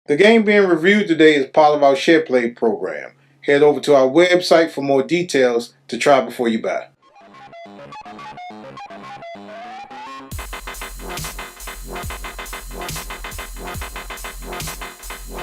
The game being reviewed today is part of our Share Play program. Head over to our website for more details to try before you buy.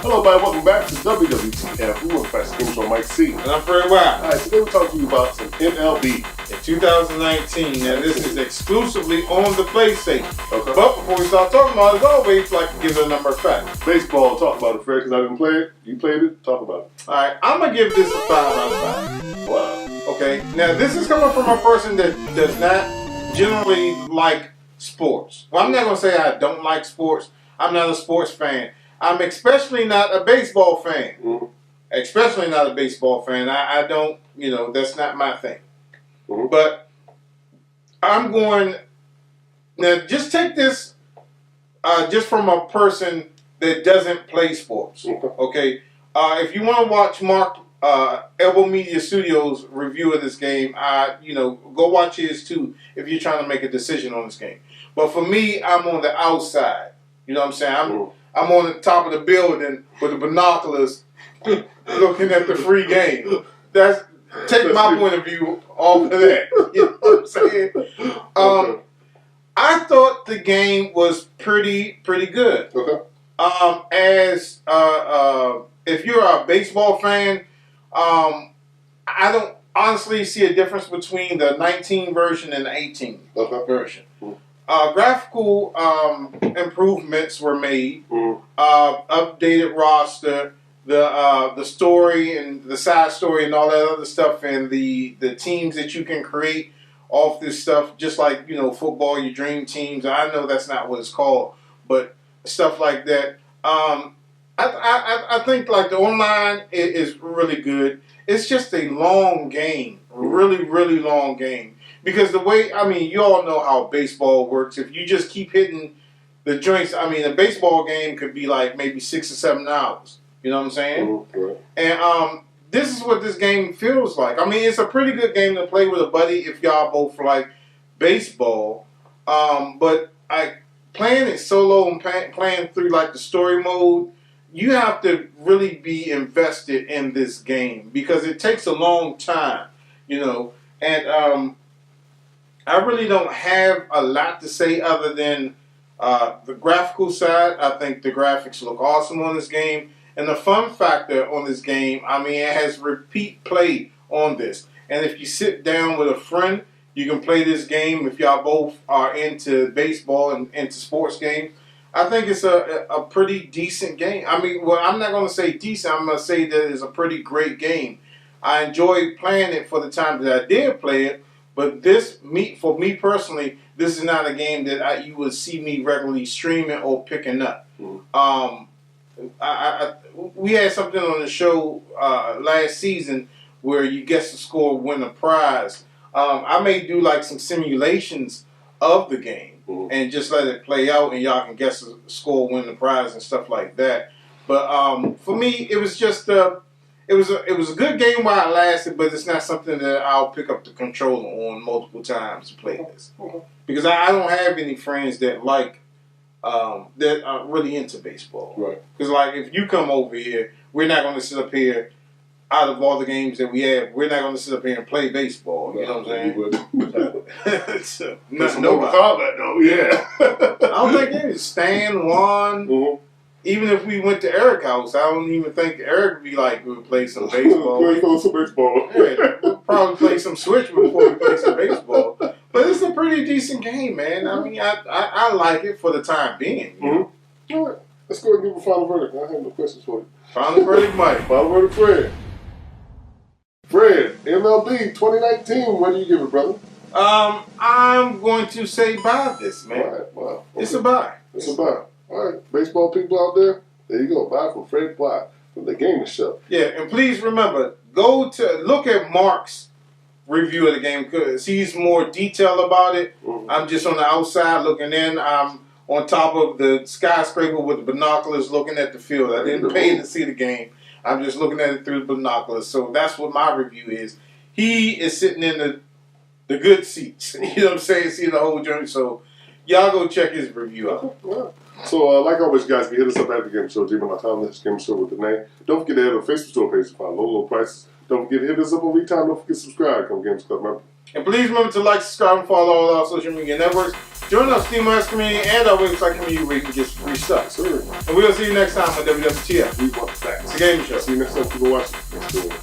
Hello, everybody. Welcome back to WWTF. We work by Skinny on MikeC. And I'm Fred Wild. Alright, today we're talking to you about some MLB. In 2019, now this is exclusively on the PlayStation. Okay. But before we start talking about it, as always, like to give it a number of facts. Baseball, talk about it, Fred, because I didn't play it. You played it, talk about it. Alright, I'm going to give this a 5 out of 5. Wow. Okay, now this is coming from a person that does not generally like sports. Well, I'm not going to say I don't like sports. I'm not a sports fan. I'm especially not a baseball fan. Mm-hmm. Especially not a baseball fan. I don't, that's not my thing. Mm-hmm. But I'm going, now just take this just from a person that doesn't play sports. Okay? If you want to watch Mark Elbow Media Studios review of this game, go watch his too if you're trying to make a decision on this game. But for me, I'm on the outside. You know what I'm saying? I'm on the top of the building with the binoculars looking at the free game. Take my point of view off of that. You know what I'm saying? Okay. I thought the game was pretty good. Okay. If you're a baseball fan, I don't honestly see a difference between the 19 version and the 18 version. Graphical improvements were made, updated roster, the story and the side story and all that other stuff, and the teams that you can create off this stuff, just like football, your dream teams. I know that's not what it's called, but stuff like that. I think like the online is really good. It's just a long game, really long game. Because the way, you all know how baseball works. If you just keep hitting the joints, a baseball game could be like maybe 6 or 7 hours. You know what I'm saying? Right. And this is what this game feels like. It's a pretty good game to play with a buddy if y'all both like baseball. But playing it solo and playing through like the story mode, you have to really be invested in this game because it takes a long time, and I really don't have a lot to say other than the graphical side. I think the graphics look awesome on this game. And the fun factor on this game, it has repeat play on this. And if you sit down with a friend, you can play this game if y'all both are into baseball and into sports games. I think it's a pretty decent game. I'm not going to say decent. I'm going to say that it's a pretty great game. I enjoyed playing it for the time that I did play it. But for me personally, this is not a game that you would see me regularly streaming or picking up. We had something on the show last season where you guess the score, win a prize. I may do like some simulations of the game and just let it play out, and y'all can guess the score, win the prize, and stuff like that. But for me, it was just It was a good game while it lasted, but it's not something that I'll pick up the controller on multiple times to play this. Because I don't have any friends that that are really into baseball. Right. Because like if you come over here, we're not going to sit up here. Out of all the games that we have, we're not going to sit up here and play baseball. You know what I'm saying? No combat though. Yeah. I don't think any. Stan, Juan. Even if we went to Eric's house, I don't even think Eric would be like, we would play some baseball. Play some baseball. Yeah, we'll probably play some Switch before we play some baseball. But it's a pretty decent game, man. I like it for the time being. All right. Let's go and give a final verdict. I have no questions for you. Final verdict, Mike. Final verdict, Fred. Fred, MLB 2019, what do you give it, brother? I'm going to say buy this, man. All right, wow. Okay. It's a buy. It's a buy. All right, baseball people out there, there you go. Buy from Fred Black from the Gaming Show. Yeah, and please remember, look at Mark's review of the game because he's more detailed about it. I'm just on the outside looking in. I'm on top of the skyscraper with the binoculars looking at the field. I didn't pay to see the game. I'm just looking at it through the binoculars. So that's what my review is. He is sitting in the good seats. You know what I'm saying? See the whole journey. So y'all go check his review out. Well, So, like always, guys, can hit us up at the Game Show, gmail.com. That's Game Show with the name. Don't forget to head to the Facebook store page to find low prices. Don't forget to hit us up on vTime. Don't forget to subscribe. Come Games Club member. And please remember to like, subscribe, and follow all our social media networks. Join our Steam community and our website community where you can get some free stuff. Sure. And we'll see you next time on WWTF. We want the facts. It's the Game Show. See you next time. People watching. Let's do it.